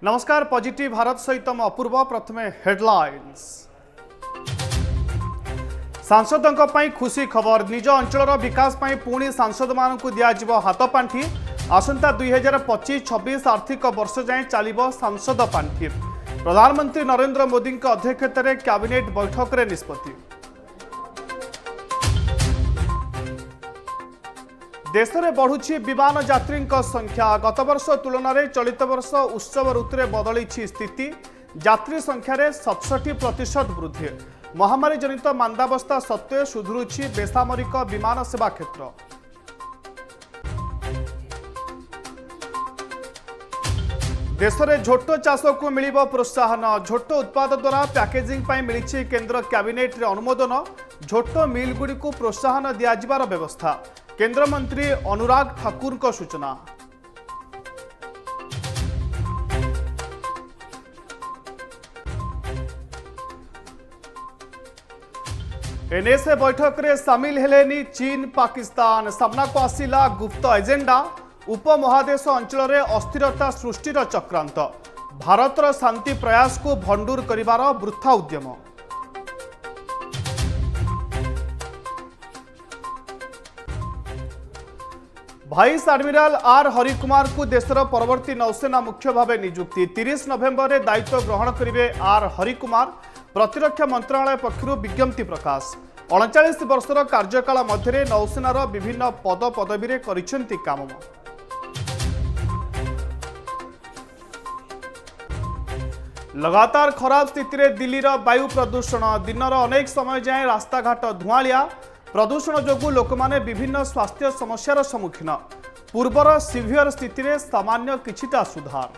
नमस्कार पॉजिटिव भारत सहित अपूर्व प्रथमे हेडलाइंस। सांसदों खुशी खबर निज अंचल विकास पुणी सांसद मानक दिज्व हाथ पांठि आसंता 2025-26 आर्थिक वर्ष जाए चलो सांसद पांठि। प्रधानमंत्री नरेंद्र मोदी अध्यक्षतार कैबिनेट बैठक में निष्पत्ति। देश में बढ़ुची विमान यात्री संख्या गत वर्ष तुलन में चलित वर्ष उत्सव ऋतु में बदली स्थिति। यात्री संख्यार 67% वृद्धि। महामारी जनित मांदावस्था सत्वे सुधुरुची बेसामरिक विमान सेवा क्षेत्र। देश में झोट चाष को मिल प्रोत्साहन। झोट उत्पाद द्वारा पैकेजिंग मिली केंद्र कैबिनेट रे अनुमोदन। झोट मिल गुड़ी को प्रोत्साहन दियाजिबार व्यवस्था। केंद्र मंत्री अनुराग ठाकुर को सूचना। एनएसए बैठक रे सामिल हेलेनी चीन पाकिस्तान। सामना को आसिला गुप्त एजेंडा। उपमहादेश अंचल रे अस्थिरता सृष्टिर चक्रांत। भारतर शांति प्रयास को भंडूर करिवार वृथा उद्यम। भाइस एडमिराल आर हरिकुमार को देशर परवर्ती नौसेना मुख्य भाव नियुक्ति। 30 नवेम्बर में दायित्व ग्रहण करेंगे आर हरिकुमार। प्रतिरक्षा मंत्रालय पक्षर विज्ञप्ति प्रकाश। 39 वर्षर कार्यकाल मध्य नौसेनार विभिन्न पद पदवी करिसेंती काम। लगातार खराब स्थिति रे दिल्लीर वायु प्रदूषण। दिनर अनेक समय जाए रास्ताघाट धुआलिया। प्रदूषण जोगु लोक माने विभिन्न स्वास्थ्य समस्यार सम्मुखीन। पूर्वर सिवियर स्थिति रे सामान्य किछिटा सुधार।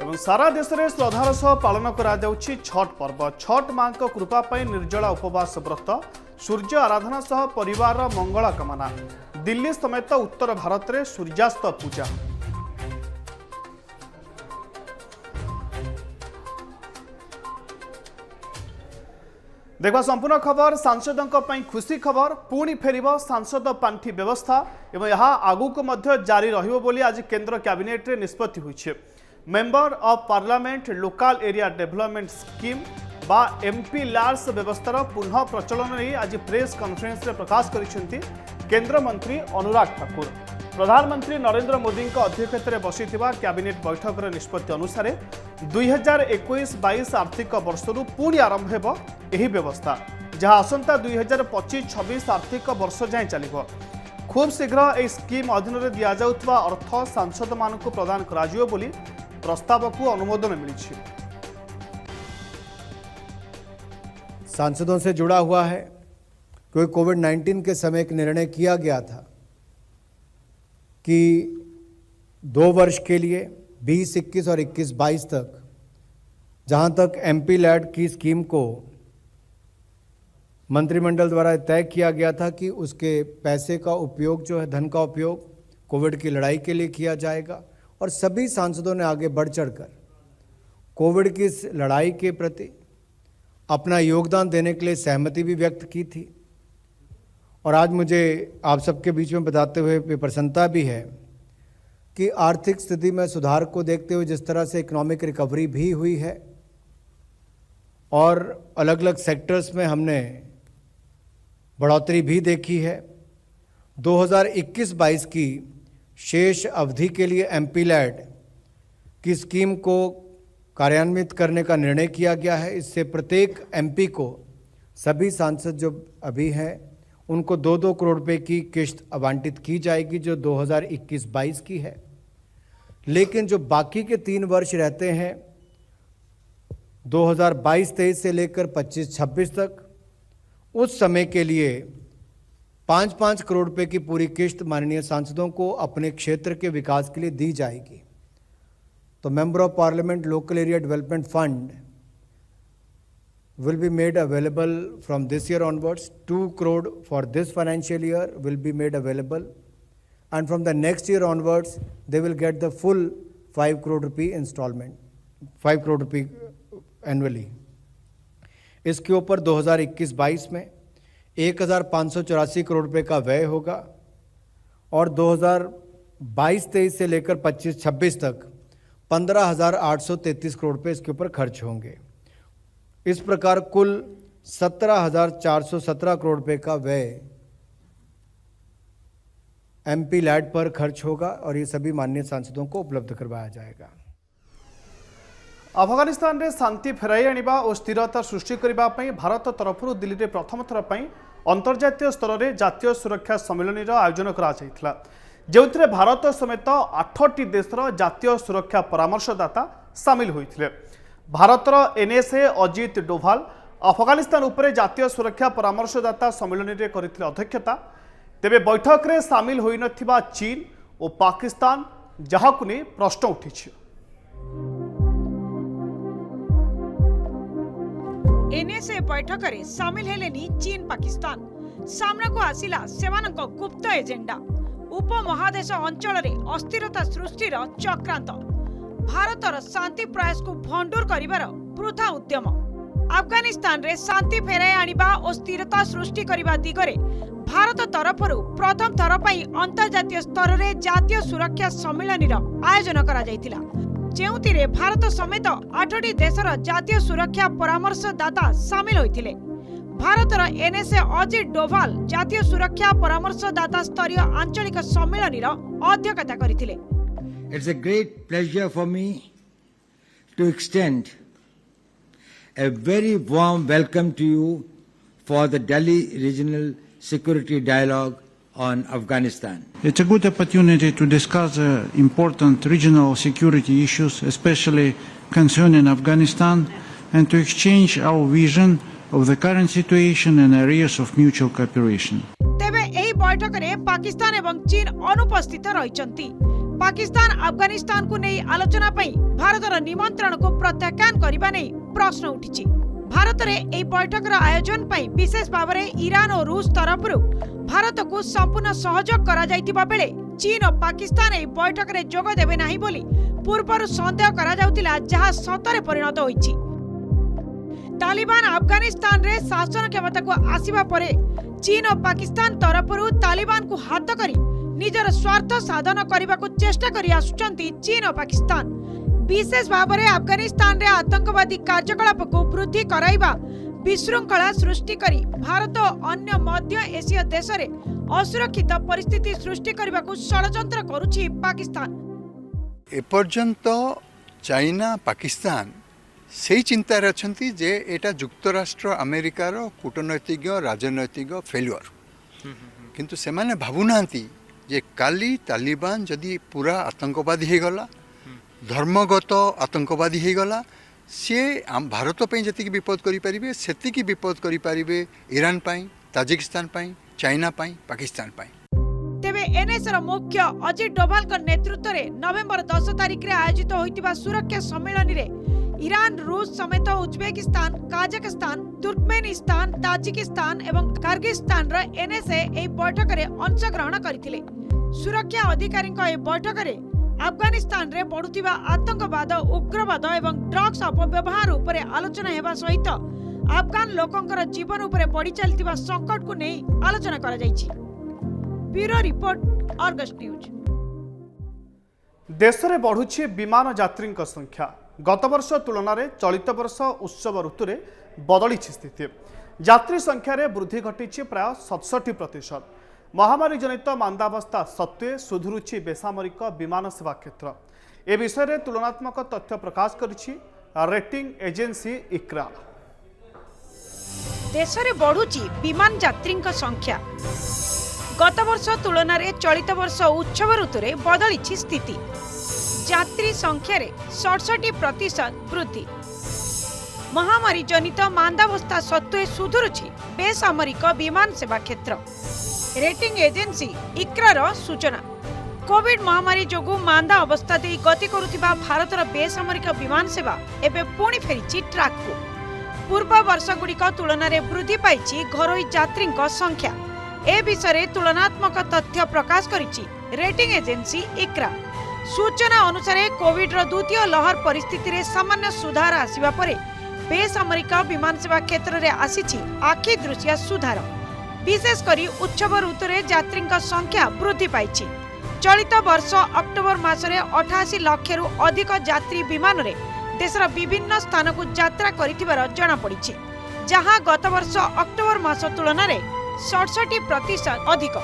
एवं सारा देश में श्रद्धार सह पालन करा जाउछि छठ पर्व। छठ मां को कृपा पाई निर्जला उपवास व्रत। सूर्य आराधना सह परिवार मंगल कामना। दिल्ली समेत उत्तर भारत में सूर्यास्त पूजा। देखा संपूर्ण खबर। सांसदों खुशी खबर पुणी फेर सांसद पांठि व्यवस्था एवं यह आगु को मध्य जारी रहिबो बोली आज केंद्र कैबिनेट रे निष्पत्ति होइछे। Member of parliament local area development scheme बा एमपी लैड्स व्यवस्थार पुनः प्रचलन नहीं आज प्रेस कॉन्फ्रेंस रे प्रकाश करिसेंती केंद्र मंत्री अनुराग ठाकुर। प्रधानमंत्री नरेंद्र मोदी अध्यक्षतार बसिथिबा कैबिनेट बैठक निष्पत्ति अनुसार 2021-22 आर्थिक वर्षरु पुणी आरंभ हेबो एही व्यवस्था जहां आसंता 2025-26 आर्थिक वर्ष जाए चलिबो। खूब शीघ्र एही स्कीम अधीन रे दिया जाउतबा अर्थ सांसद मानकु प्रदान कराजियो बोली प्रस्ताव को अनुमोदन मिली। सांसदों से जुड़ा हुआ है क्योंकि कोविड-19 के समय एक निर्णय किया गया था कि 2 वर्ष के लिए 20-21 और 21-22 तक जहां तक एमपी लैड की स्कीम को मंत्रिमंडल द्वारा तय किया गया था कि उसके पैसे का उपयोग जो है धन का उपयोग कोविड की लड़ाई के लिए किया जाएगा और सभी सांसदों ने आगे बढ़ चढ़कर कोविड की इस लड़ाई के प्रति अपना योगदान देने के लिए सहमति भी व्यक्त की थी। और आज मुझे आप सबके बीच में बताते हुए प्रसन्नता भी है कि आर्थिक स्थिति में सुधार को देखते हुए जिस तरह से इकोनॉमिक रिकवरी भी हुई है और अलग अलग सेक्टर्स में हमने बढ़ोतरी भी देखी है। 2021-22 की शेष अवधि के लिए एमपी लैड की स्कीम को कार्यान्वित करने का निर्णय किया गया है। इससे प्रत्येक एमपी को सभी सांसद जो अभी हैं उनको 2-2 करोड़ रुपए की किश्त आवंटित की जाएगी जो 2021-22 की है। लेकिन जो बाकी के 3 वर्ष रहते हैं 2022-23 से लेकर 25-26 तक उस समय के लिए 5-5 करोड़ रुपए की पूरी किश्त माननीय सांसदों को अपने क्षेत्र के विकास के लिए दी जाएगी। तो member of parliament local area development fund will be made available from this year onwards. 2 crore for this financial year will be made available, and from the next year onwards they will get the full 5 crore rupee installment, 5 crore rupee annually. इसके ऊपर 2021-22 में 1584 करोड़ रुपए का व्यय होगा और 22-23 से लेकर 25-26 तक 15,833 करोड़ रुपये इसके ऊपर खर्च होंगे। इस प्रकार कुल 17,417 करोड़ रुपये का व्यय MP लैड पर खर्च होगा और ये सभी माननीय सांसदों को उपलब्ध करवाया जाएगा। अफगानिस्तान रे शांति फेराई आनिबा और स्थिरता सृष्टि करबा पई भारत तरफ दिल्ली रे प्रथम थर पई अंतर्जातीय स्तर में जातीय सुरक्षा सम्मेलन आयोजन करा जायथिला, जेउथिरे भारत समेत 8टी देशर जातीय सुरक्षा परामर्शदाता सामिल होइथिले। भारतर NSA अजित डोभाल अफगानिस्तान उपरे जातीय सुरक्षा परामर्शदाता सम्मेलन में करथिले अध्यक्षता। तेबे बैठक रे सामिल होई नथिबा चीन और पाकिस्तान जहाकु नै प्रश्न उठिछि। NSA बैठक रे सामिल हेलेनी चीन पाकिस्तान। सामना को आसिला सेमानक गुप्त एजेंडा। उपमहादेश अंचल रे अस्थिरता सृष्टिर चक्रांत। भारतर शांति प्रयास को भंडूर करिवार वृथा उद्यम। अफगानिस्तान रे शांति फेराई आनिबा और स्थिरता सृष्टि करिबा दिगरे भारत तरफरु प्रथम थर पई अंतर्जातीय स्तर रे जातीय सुरक्षा सम्मेलन आयोजन करा जायतिला, जेउतिरे भारत समेत 8टी देशर जातीय सुरक्षा परामर्शदाता सामिल होइथिले। भारतर NSA अजित डोभाल जातीय सुरक्षा परामर्शदाता स्तरीय आंचलिक सम्मेलन अध्यक्षता करिथिले। It's a great pleasure for me to extend a very warm welcome to you for the Delhi Regional Security Dialogue on Afghanistan. It's a good opportunity to discuss important regional security issues, especially concerning Afghanistan, and to exchange our vision of the current situation and areas of mutual cooperation. तेबे एही बैठक रे पाकिस्तान एवं चीन अनुपस्थित रहिचंती। पाकिस्तान अफगानिस्तान को नहीं आलोचना पई भारतर निमंत्रण को प्रत्याख्यान करिबा नै प्रश्न उठिछि। भारत रे एही बैठक रा आयोजन पई विशेष भाव रे ईरान और रूस तरफरु भारत को संपूर्ण सहयोग करा जायतिबा बेले चीन और पाकिस्तान एही बैठक रे जोग देबे नाही बोली पूर्वरु संदेह करा जाउतिला, जहा सतरे परिणत होइछि। तालिबान अफगानिस्तान रे शासन क्षमता को आसीबा परे चीन और पाकिस्तान तरफरु तालिबान को हाथ करी निजर स्वार्थ साधन करने को चेष्टा करी आसुचंती चीन और पाकिस्तान। विशेष भाव में अफगानिस्तान रे आतंकवादी कार्यकलाप को वृद्धि कराइबा, विशृंखला सृष्टि करी भारत और अन्य मध्य एशिया देश रे असुरक्षित परिस्थिति सृष्टि करने को षड्यंत्र करुछि पाकिस्तान। एपर्यंत चाइना पाकिस्तान से चिंतार अछंती जे एटा युक्तराष्ट्र अमेरिकार कूटनैतिक राजनैतिक फेल्युअर, किंतु से माने भाबुनांती जे काली तालिबान जदि पूरा आतंकवादी हो गला, धर्मगत आतंकवादी हो गला, सी भारत पे जी विपद करें से विपद करें ईरान पाई, ताजिकिस्तान पाई, चाइना पाई, पाकिस्तान पाई। तेबे NSA मुख्य अजित डोभाल नेतृत्व में नवेम्बर 10 तारिख रे आयोजित होइतिबा सुरक्षा सम्मेलन रे ईरान, रूस समेत उज्बेकिस्तान, काजाकिस्तान, तुर्कमेनिस्तान, ताजिकिस्तान एवं किर्गिस्तान रा NSA एही बैठक रे अंशग्रहण करथिले। सुरक्षा अधिकारी एही बैठक रे अफगानिस्तान रे बढ़ुथिबा आतंकवाद, उग्रवाद एवं ड्रग्स अपव्यवहार उपरे आलोचना हेबा सहित अफगान लोकंकर जीवन उपरे बढ़ी चलतिबा संकट को नै आलोचना करा जायछि। Bureau report, Argus news. देश में बढ़ुछि विमान यात्री संख्या। गत वर्ष तुलन में चलित वर्ष उत्सव ऋतु में बदली स्थिति। यात्री संख्यार वृद्धि घटी प्राय 67%। महामारी जनित मांदावस्था सत्वे सुधुरुछि बेसामरिक विमान सेवा क्षेत्र। ए विषय में तुलनात्मक तथ्य प्रकाश करिछि रेटिंग एजेंसी इक्रा। देश में बढ़ुछि विमान यात्री संख्या। गत वर्ष तुलन में चलित वर्ष उत्सव ऋतु में बदली स्थिति। यात्री संख्या 67% वृद्धि। महामारी जनित मांदावस्था सत्वे सुधुरुछि बेसामरिक विमान सेवा क्षेत्र। रेटिंग एजेंसी इक्रार सूचना। कोविड महामारी जोगु मांदा अवस्था दे गति करुथिबा भारतर बेसामरिक विमान सेवा एबे पुणी फेरिछि ट्रैक को। पूर्व वर्ष गुड़िक तुलन में वृद्धि पाई घरोई यात्री संख्या। ए विषय तुलनात्मक तथ्य प्रकाश करिछि रेटिंग एजेंसी इक्रा। सूचना अनुसार कोविड द्वितीय लहर परिस्थिति रे सामान्य सुधार आसिबा परे बेसामरिक विमान सेवा क्षेत्र में आसीछि आखि दृश्य सुधार। विशेषकर उत्सव ऋतु में यात्री संख्या वृद्धि पाई। चलित वर्ष अक्टोबर मासरे 88 लक्षरू अधिक यात्री विमान रे देशर विभिन्न स्थान को यात्रा करिथिबार जणा पड़िछि, जहां गत वर्ष अक्टोबर मास तुलन में 67% अधिक।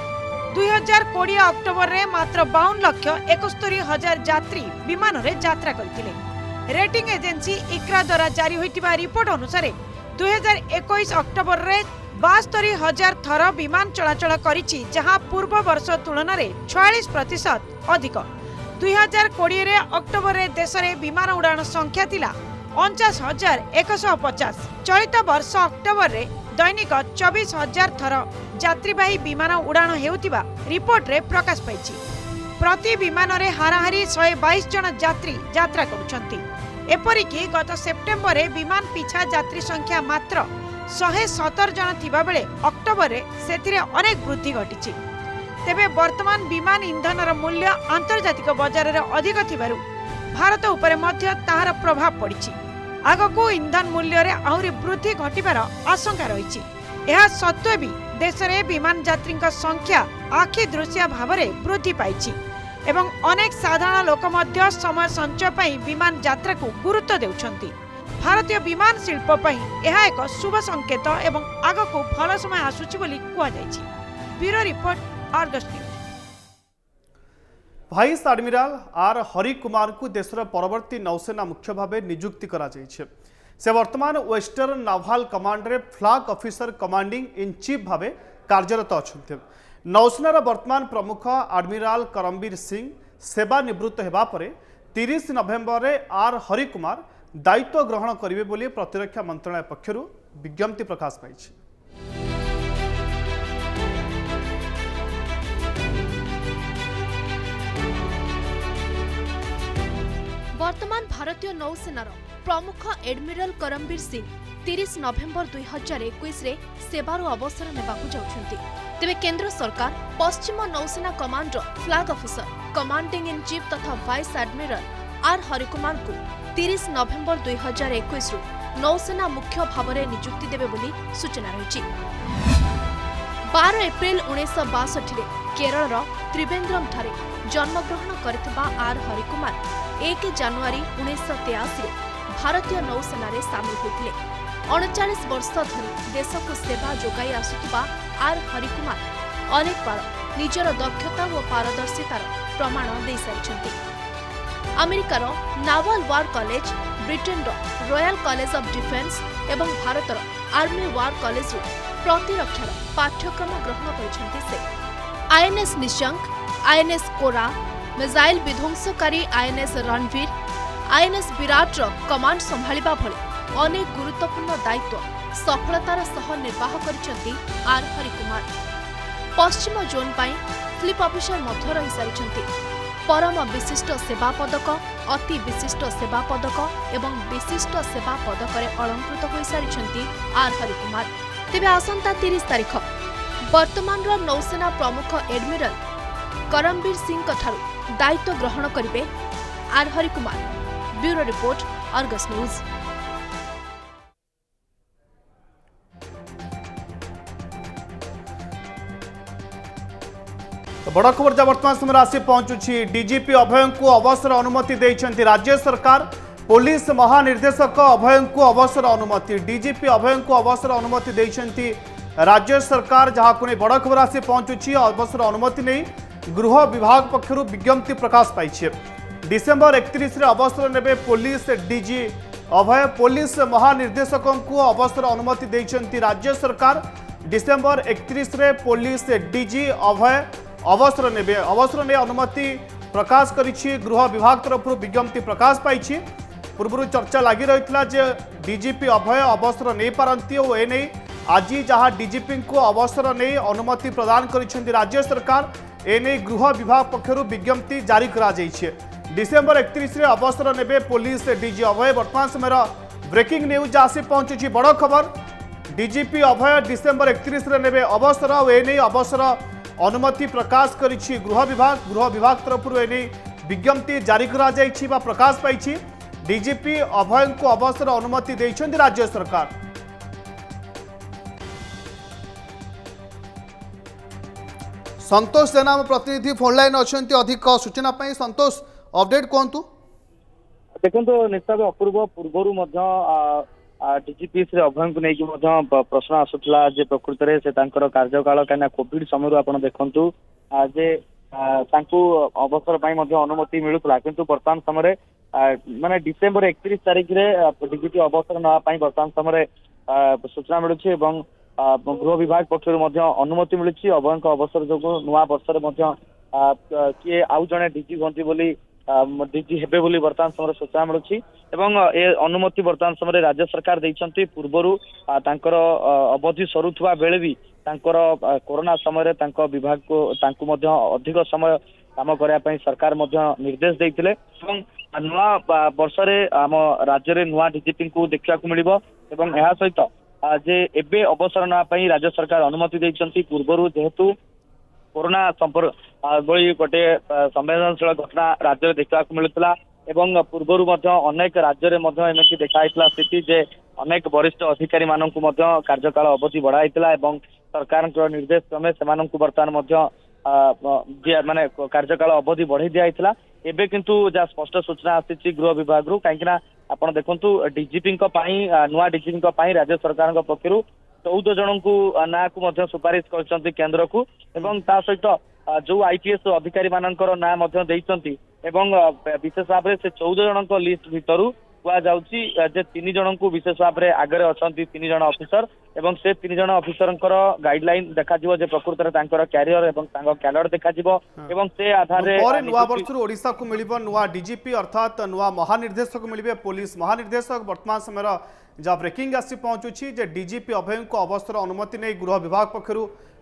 2020 अक्टोबर रे मात्र 52,71,000 यात्री विमान रे यात्रा करथिले। रेटिंग एजेंसी इक्रा द्वारा जारी होइतिबा रिपोर्ट अनुसार 2021 अक्टोबर रे 72,000 थर विमान चलाचल करिछि, जहां पूर्व वर्ष तुलन में 46% अधिक। 2020 रे अक्टोबर रे देश रे विमान उड़ान संख्या थिला 49,150। चलित वर्ष अक्टोबर रे दैनिक 24,000 थर यात्रीवाही विमान उड़ान हेउतिबा रिपोर्ट रे प्रकाश पाइछि। प्रति विमान रे हाराहारी 122 जन यात्री यात्रा करुछंती। एपरिकी गत सेप्टेम्बर रे विमान पिछा यात्री संख्या मात्र 117 जन थिबा बेले अक्टोबर रे सेथिरे अनेक वृद्धि घटिछि। तेबे वर्तमान विमान इंधनर मूल्य आंतर्जातिक बजार रे अधिक थिबारु भारत उपरे मध्य ताहार प्रभाव पड़िछि। आगको इंधन मूल्य रे आहुरी वृद्धि घटिबार आशंका रहिछि। एहा सत्वे भी देश रे विमान यात्री संख्या आखि दृश्य भाव में वृद्धि पाइछि एवं अनेक साधारण लोक मध्य समय संचय पई विमान यात्रा को गुरुत्व देउछंती। भारतीय विमान शिल्प पई एहा एक शुभ संकेत एवं आगको भल समय आसुछि बोली कुआ जाइछि। Bureau report, Argus news. Vice admiral R Hari Kumar को देशर परवर्ती नौसेना मुख्य भाव नियुक्ति करा जाइछे। से वर्तमान वेस्टर्न नाभाल कमांड रे flag officer commanding in chief भाव कार्यरत अच्छा। नौसेनार वर्तमान प्रमुख एडमिराल करमबीर सिंह सेवानिवृत्त हेबा परे 30 नवेम्बर रे आर हरि कुमार दायित्व ग्रहण करिवे बोली प्रतिरक्षा मंत्रालय पक्षरु विज्ञप्ति प्रकाश पाइछि। वर्तमान भारतीय नौसेनार प्रमुख एडमिरल करमबीर सिंह 30 नवेम्बर 2021 रे सेवारू अवसर नेबाकू जाउछंती। तेबे केंद्र सरकार पश्चिम नौसेना commander flag officer commanding in chief तथा वाइस एडमिरल आर हरिकुमार को 30 नवेम्बर 2021 रु नौसेना मुख्य भाव में नियुक्ति देबे बोली सूचना रही। 12 एप्रिल 1962 रे केरल त्रिवेंद्रम ठारे जन्मग्रहण करथिबा आर हरिकुमार 1 जनवरी 1983 रे भारतीय नौसेना रे सामिल होइथिले। 39 वर्ष धरी देश को सेवा जोगाई आसुथिबा आर हरिकुमार अनेक बार निजर दक्षता और पारदर्शितार प्रमाण दे सारिछंती। अमेरिकार novel war college, Britain royal college of defence एवं भारतर आर्मी वार कॉलेज प्रतिरक्षार पाठ्यक्रम ग्रहण करिसेंती से। INS Nishank, INS Kora, missile विध्वंसकारी INS Ranvir, INS Virat command संभाळिबा भली अनेक गुरुत्वपूर्ण दायित्व सफलतार सह निर्वाह करिसेंती आर हरिकुमार। पश्चिम जोन पाई फ्लिप ऑफिसर मध्य रही सारिसेंती। परम विशिष्ट सेवा पदक, अति विशिष्ट सेवा पदक एवं विशिष्ट सेवा पदक अलंकृत हो सारी आर हरिकुमार। तेबे आसंता 30 तारिख वर्तमान नौसेना प्रमुख एडमिरल करमबीर सिंह ठारू दायित्व ग्रहण करिवे R Harikumar. Bureau report, Argus news. तो बड़ खबर जहाँ वर्तमान समय आसी पहुंचुछि। डीजीपी अभय को अवसर अनुमति देइछंती राज्य सरकार। पुलिस महानिर्देशक अभय को अवसर अनुमति, डीजीपी अभय को अवसर अनुमति देइछंती राज्य सरकार, जहाँ को बड़ खबर आसी पहुंचुछि। अवसर अनुमति नहीं गृह विभाग पक्षरु विज्ञप्ति प्रकाश पाइछे। डिसेम्बर 31 रे अवसर नेबे पुलिस डीजी अभय। पुलिस महानिर्देशक को अवसर अनुमति देइछंती राज्य सरकार। डिसेम्बर 31 रे पुलिस डीजी अभय अवसर नेबे। अवसर ने अनुमति प्रकाश करिछि गृह विभाग तरफ विज्ञप्ति प्रकाश पाइछि। पूर्व चर्चा लगी रही जे डीजीपी अभय अवसर नहीं पारती और एने आज जहाँ डीजीपी को अवसर नहीं अनुमति प्रदान करिसेंती राज्य सरकार, एने गृह विभाग पक्षरु विज्ञप्ति जारी करा जाइछे। डिसेम्बर 31 रे अवसर नेबे पुलिस डीजी अभय। वर्तमान समय ब्रेकिंग न्यूज आसी पहुंचुछि बड़ खबर। डीजीपी अभय डिसेम्बर 31 रे नेबे अवसर और एने अवसर अनुमति प्रकाश करिछि गृह विभाग तरफ एने विज्ञप्ति जारी करा जाइछि बा प्रकाश पाइछि। डीजीपी अभय को अवसर अनुमति देइछन्ति राज्य सरकार। संतोष जेना आम प्रतिनिधि फोन लाइन अच्छा अधिक सूचना पाई संतोष अपडेट कहतु। देखो निश्चित अपूर्व पूर्वर डीजीपी श्री अभय को लेकिन प्रश्न आसूला प्रकृत में से कार्यकाल कहीं कोविड समय आप देखु जे अवसर अनुमति मिलूला किंतु वर्तमान समय माने डिसेम्बर 31 तारीख में डीजीपी अवसर नापी वर्तमान समय सूचना मिलूँ गृह विभाग पक्ष अनुमति मिली अभय अवसर जो नुआ वर्ष किए आउ जड़े डीजी हमें बोली डीजी हेबे बोली वर्तमान समय सूचना मिलूँ ए अनुमति वर्तमान समय राज्य सरकार देइछंती पूर्वरु अवधि सरुथुवा बेले भी कोरोना समय विभाग को अधिक समय काम करने सरकार निर्देश देते नुआ वर्ष आम राज्य में नुआ डीजीपी को देखा मिलिबो एवं यह सहित जे एबे अवसर नापी राज्य सरकार अनुमति देइछंती पूर्वरु जेहेतु कोरोना संपर्क भली गोटे संवेदनशील घटना राज्य में देखा मिलूला एवं पूर्वरु अनेक राज्य में देखा स्थिति जे अनेक वरिष्ठ अधिकारी मानक कार्यकाल अवधि बढ़ाई सरकार निर्देश क्रमे से बर्तमान माने कार्यकाल अवधि बढ़ाई दिया एबे किंतु जहाँ स्पष्ट सूचना आसी गृह विभाग रु कहीं आपड़ देखु डीजीपी नुआ डीजीपी राज्य सरकार पक्षर 14 जन को ना को सुपारिश कर केन्द्र को एवं ता सहित जो आईपीएस अधिकारी मानकर ना विशेष भाव से 14 जन लिस्ट भितर कहुच्छी जे 3 जन को विशेष भाव में आगे अच्छा 3 जन ऑफिसर एवं से 3 जन ऑफिसर गाइडलाइन देखा प्रकृत में क्यारियर एवं कैडर देखा एवं से आधार नुआ वर्ष ओडिशा को मिलिबो नुआ डीजीपी अर्थात नुआ महानिर्देशक मिलिबे पुलिस महानिर्देशक वर्तमान समय जहाँ ब्रेकिंग आसी पहुंचुची जे डीजीपी अभय को अवसर अनुमति नहीं गृह विभाग पक्षर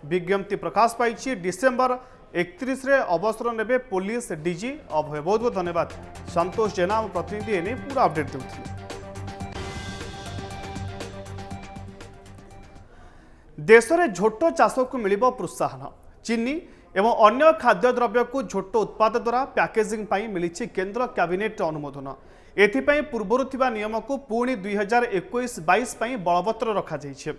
विज्ञप्ति प्रकाश पाई डिसेम्बर 31 रे अवसर नेबे पुलिस डीजी अभय। बहुत बहुत धन्यवाद संतोष जेना प्रतिनिधि एने पूरा अपडेट देउथिले। देश में झोट चाष को मिलिबो प्रोत्साहन चीनी एवं अन्य खाद्य द्रव्य को झोट उत्पाद द्वारा पैकेजिंग पाई मिली केंद्र कैबिनेट अनुमोदन एथिपाई पूर्वर थिबा नियम को पुणी 2021-22 बलवत्तर रखा जाइछे।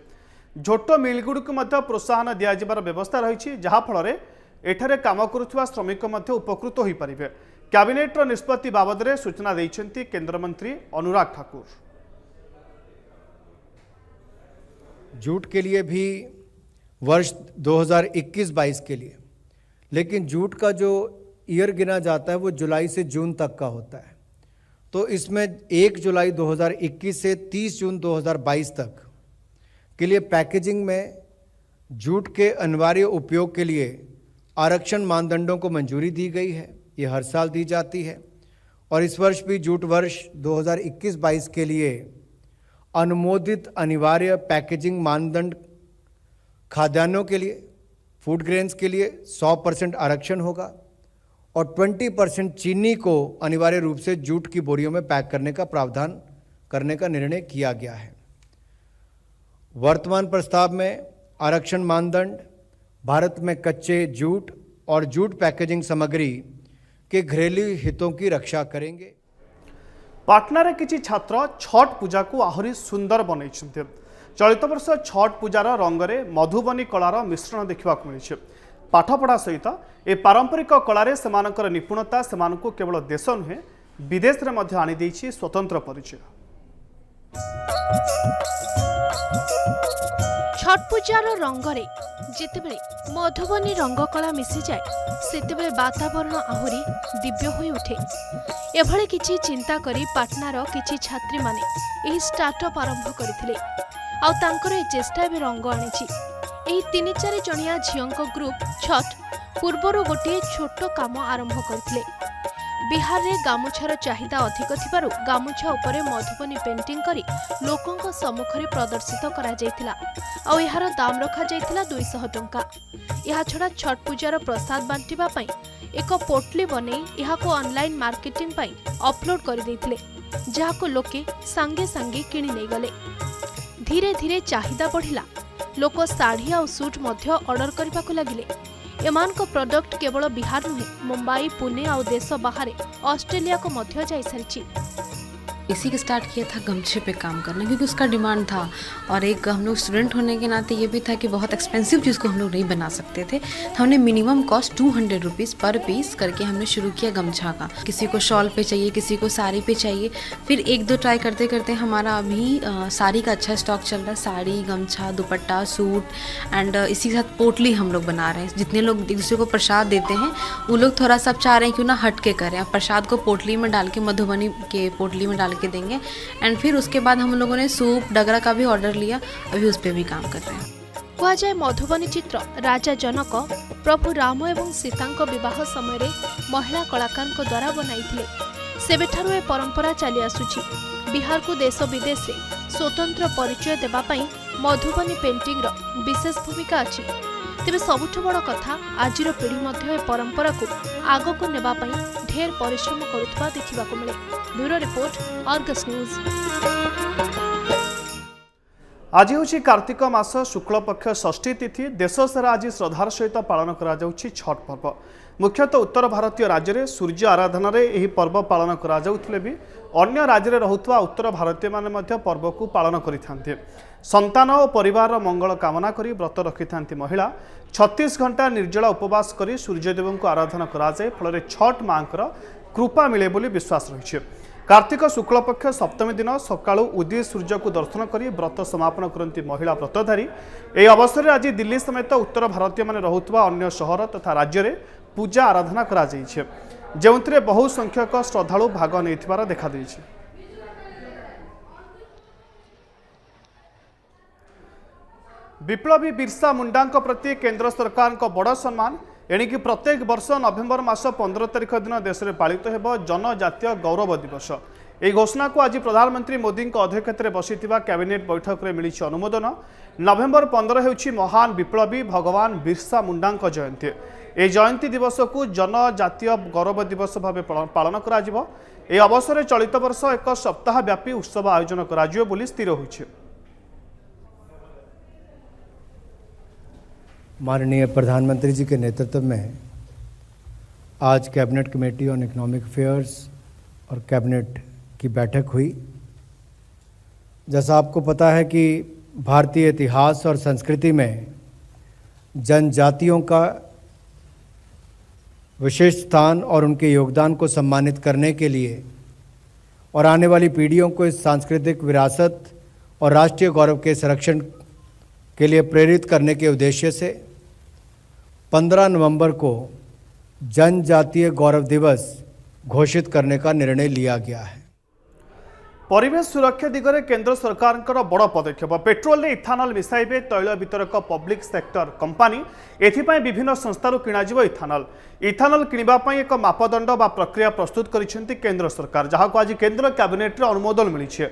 झोट मिलगुड़िक प्रोत्साहन दियाजिबार व्यवस्था रही जहाँ फल एठारे काम करुवा श्रमिक उपकृत हो पारे। कैबिनेट निष्पत्ति बाबद में सूचना देइछन्ति केंद्रमंत्री अनुराग ठाकुर। जूट के लिए भी वर्ष 2021-22 के लिए, लेकिन जूट का जो ईयर गिना जाता है वो जुलाई से जून तक का होता है। तो इसमें 1 जुलाई 2021 से 30 जून 2022 तक के लिए पैकेजिंग में जूट के अनिवार्य उपयोग के लिए आरक्षण मानदंडों को मंजूरी दी गई है। ये हर साल दी जाती है और इस वर्ष भी जूट वर्ष 2021-22 के लिए अनुमोदित अनिवार्य पैकेजिंग मानदंड खाद्यान्नों के लिए, फूड ग्रेन्स के लिए 100% आरक्षण होगा और 20% चीनी को अनिवार्य रूप से जूट की बोरियों में पैक करने का प्रावधान करने का निर्णय किया गया है। वर्तमान प्रस्ताव में आरक्षण मानदंड भारत में कच्चे जूट और जूट पैकेजिंग सामग्री के घरेलू हितों की रक्षा करेंगे। पाटना रे किछि छात्र छठ पूजा को आहुरी सुंदर बनैछन्ते। चलित वर्ष छठ पूजार रंगरे मधुबनी कलार मिश्रण देखा मिली। पाठपढ़ा सहित ए पारंपरिक कलारे सेमानकर निपुणता सेमानकु केवल देश नुहे विदेश रे मध्य आनी देछि स्वतंत्र परिचय। छठ पूजार रंगरे जितेबेले मधुबनी रंगकला मिसी जाए सेतेबेले वातावरण आहुरी दिव्य होई उठे। एभले किछि चिंता करी पाटनार किछि छात्री माने एही स्टार्टअप आरंभ करथिले। आउ तांकर ए चेष्टा भी रंग आनिछि। एही 3-4 जणिया झियोंक ग्रुप छठ पूर्वरु गोटे छोट काम आरंभ करथिले। बिहार रे गामुछार चाहिदा अधिक थिबारु गामुछा उपरे मधुबनी पेंटिंग करी लोकंक सम्मुखरे प्रदर्शित करा जायतिला। आउ एहार दाम रखा जायतिला 200 टंका। एहा छडा छठ पूजार प्रसाद बांटिबा पई एक पोटली बनै एहाको ऑनलाइन मार्केटिंग पई अपलोड करि दैथिले, जाहाको लोके संगे संगे किनि नै गले। धीरे धीरे चाहिदा बढ़िला। लोक साड़ी और सूट मध्य ऑर्डर करने को लगिले। एमान को प्रोडक्ट केवल बिहार नुहे मुंबई, पुणे और देश बाहर ऑस्ट्रेलिया को मध्य जाई सारिछि। बेसिक स्टार्ट किया था गमछे पे काम करना, क्योंकि उसका डिमांड था और एक हम लोग स्टूडेंट होने के नाते ये भी था कि बहुत एक्सपेंसिव चीज़ को हम लोग नहीं बना सकते थे। तो हमने मिनिमम कॉस्ट 200 रुपीज़ पर पीस करके हमने शुरू किया गमछा का। किसी को शॉल पे चाहिए, किसी को साड़ी पे चाहिए, फिर एक दो ट्राई करते करते हमारा अभी साड़ी का अच्छा स्टॉक चल रहा है। साड़ी, गमछा, दुपट्टा, सूट एंड इसी के साथ पोटली हम लोग बना रहे हैं। जितने लोग एक दूसरे को प्रसाद देते हैं वो लोग थोड़ा सा चाह रहे हैं क्यों ना हट के करें, प्रसाद को पोटली में डाल के, मधुबनी के पोटली में डाल के देंगे। एंड फिर उसके बाद हम लोगों ने सूप डगरा का भी ऑर्डर लिया, अभी उस पर भी काम कर रहे हैं। कुआजाए मधुबनी चित्र राजा जनक प्रभु राम एवं सीतांक विवाह समय महिला कलाकार द्वारा बनाई। सेबेठारु ए परंपरा चली आसुची। बिहार को देश विदेश स्वतंत्र परिचय देवाई मधुबनी पेंटिंग विशेष भूमिका अच्छी। तेबे सबुठ बड़ कथा आज पीढ़ी मध्य परंपरा को आग को नेबा पई ढेर परिश्रम करुवा देखा मिले। Bureau report, Argus news. आज हूँ कार्तिक मास शुक्ल पक्ष षष्ठी तिथि। देश सारा आज श्रद्धार सहित पालन करा जाउछि छठ पर्व। मुख्यतः उत्तर भारतीय राज्य में सूर्य आराधना यह पर्व पालन करा जाउथिले भी अन्य राज्य में रहुतवा उत्तर भारतीय माने मध्य पर्व को पालन करिथान्ते। संतान और परिवार मंगल कामना करी व्रत रखिथान्ती महिला 36 घंटा निर्जला उपवास करी सूर्यदेव को आराधना करा जाए। फल छठ मांकर कृपा मिले बोली विश्वास रही। कार्तिक शुक्ल पक्ष सप्तमी दिन सकाळु उदय सूर्य को दर्शन करी व्रत समापन करती महिला व्रतधारी। यह अवसर में आज दिल्ली समेत उत्तर भारतीय माने रहुतवा अन्य शहर तथा राज्य में पूजा आराधना करा जाइछे, जेउथिरे बहु संख्यक श्रद्धालु भाग नेइथिबार देखा देइछे। विप्लवी बिरसा मुंडा प्रति केंद्र सरकार बड़ सम्मान। एणिकी प्रत्येक वर्ष नवेम्बर मास 15 तारिख दिन देश में पालित हो जनजातीय गौरव दिवस। यह घोषणा को आज प्रधानमंत्री मोदी अध्यक्षत बसी कैबिनेट बैठक में मिली अनुमोदन। नवेम्बर 15 होछि महान विप्लवी भगवान बिरसा मुंडा जयंती। यह जयंती दिवस को जनजातीय गौरव दिवस भाव पालन करा जिवो। यह अवसर में चलित वर्ष एक सप्ताह व्यापी उत्सव आयोजन करा जिवो बोली स्थिर होइछे। माननीय प्रधानमंत्री जी के नेतृत्व में आज cabinet committee on economic affairs और कैबिनेट की बैठक हुई। जैसा आपको पता है कि भारतीय इतिहास और संस्कृति में जनजातियों का विशेष स्थान और उनके योगदान को सम्मानित करने के लिए और आने वाली पीढ़ियों को इस सांस्कृतिक विरासत और राष्ट्रीय गौरव के संरक्षण के लिए प्रेरित करने के उद्देश्य से 15 नवंबर को जनजातीय गौरव दिवस घोषित करने का निर्णय लिया गया है। परिवेश सुरक्षा दिगरे केंद्र सरकार बड़ पदक्षेप। पेट्रोल में इथानल मिसाइबे तैल वितरक पब्लिक सेक्टर कंपानी। एथिपाई विभिन्न संस्थार किणाजिव इथानल। इथानल किणवाई एक मापदंड बा प्रक्रिया प्रस्तुत करिसेंती केंद्र सरकार, जहां को आज केंद्र कैबिनेट अनुमोदन मिली।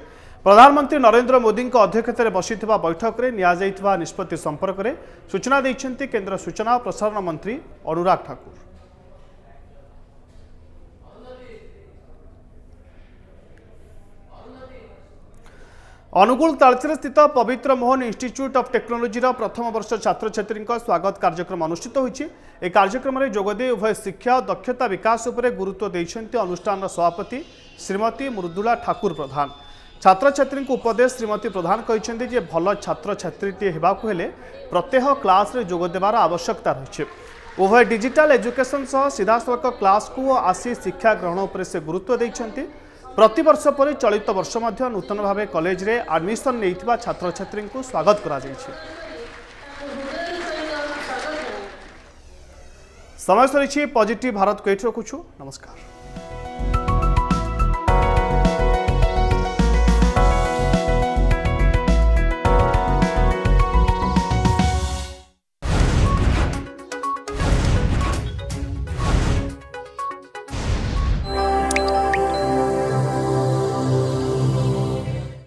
प्रधानमंत्री नरेंद्र मोदी अध्यक्षत बसिथिबा बैठक में नियाजाइथिबा निष्पत्ति संपर्क में सूचना दैछन्ती केंद्र सूचना और प्रसारण मंत्री अनुराग ठाकुर। अनुगुल तालचेर स्थित पवित्र मोहन इंस्टीट्यूट ऑफ टेक्नोलोजी प्रथम वर्ष छात्र छात्री स्वागत कार्यक्रम अनुष्ठित होइछि। ए कार्यक्रम में जोगदे उभय शिक्षा और दक्षता विकास उपरे गुरुत्व दैछन्ती अनुष्ठान सभापति श्रीमती मृदुला ठाकुर प्रधान। छात्र छात्री उपदेश श्रीमती प्रधान कहते जे भल छात्र छात्री हेबाकु हेले प्रत्येक क्लास रे जोग देवार आवश्यकता रही। उभय डिजिटल एजुकेशन सह सीधासलख क्लास को आसी शिक्षा ग्रहण उपर से गुरुत्व देइछन्ती। प्रति वर्ष पर चलित वर्ष मध्य नूतन भाव कॉलेज रे एडमिशन नेइथिबा छात्र छात्री को स्वागत करा जाइछि। समय सरी पॉजिटिव भारत को एठी रखुछु। नमस्कार।